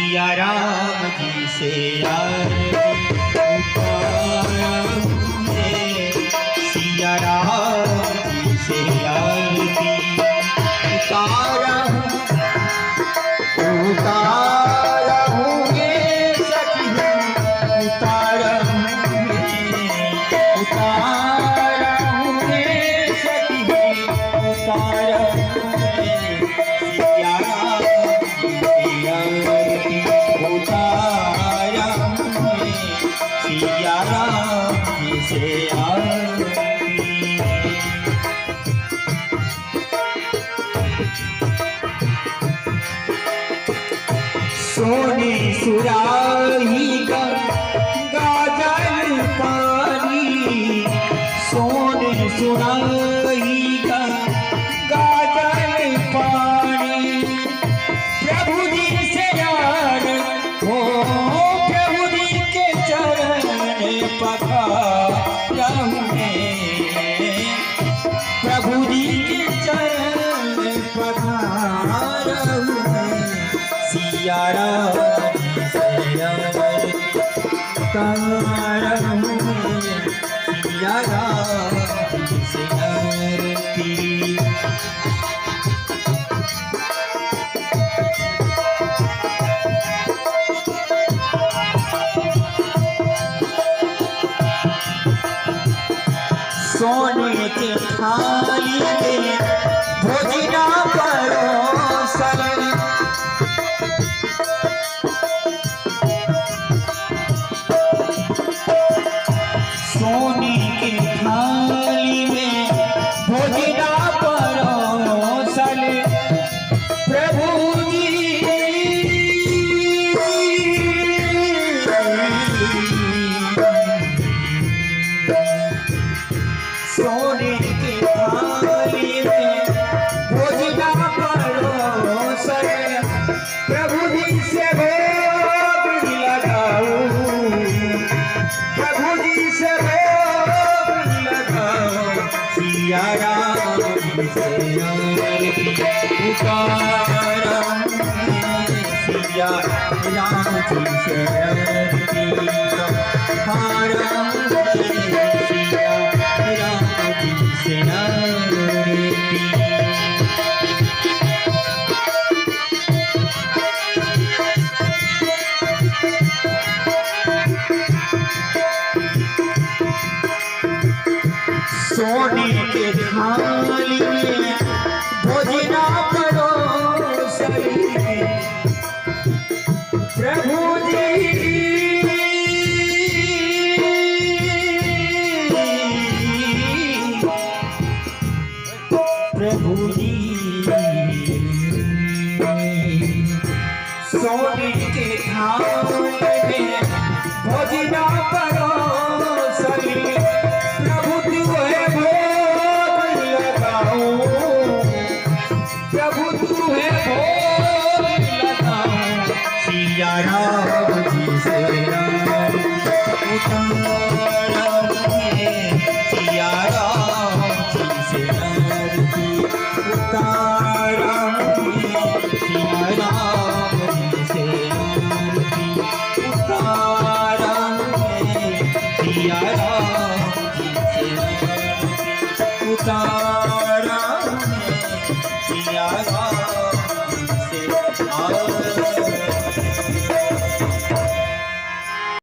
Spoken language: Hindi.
सिया राम जी से आरती उतारूं मैं, सिया राम जी से आरती उतारूं गे सखी, उतारूं गे सखी, उतारूं सिया राम सिया राम जी से आरती। सोने सुराही गंगा जल पानी, सोने सुराही गंगा जल पानी, प्रभु जी से यार हो प्रभु जी के चरण पखारूं मैं, प्रभु जी के चरण पखारूं मैं, सिया राम जी से आरती उतारूं मैं, सिया राम जी से आरती। सोने के थाली में भोजना परोसन, सोने के थाली में भोजना परोसन, प्रभु जी सोने के थाली में भोजना परोसन, प्रभु जी से भोग लगाऊं, प्रभु जी से भोग लगाऊं, सिया राम जी से आरती उतारूं मैं, सिया राम जी से आरती उतारूं मैं, सिया राम जी से आरती। सोने के थाली में भोजना परोसन, प्रभु जी प्रभु जी सोने के थाली में भोजना परोसन, प्रभु तुम्हें भोग लगाऊं, प्रभु तुम्हें भोग लगाऊं, सिया राम जी से आरती उतारूं मैं, सिया राम जी से आरती उतारूं मैं, सिया राम जी से आरती उतारूं मैं, सिया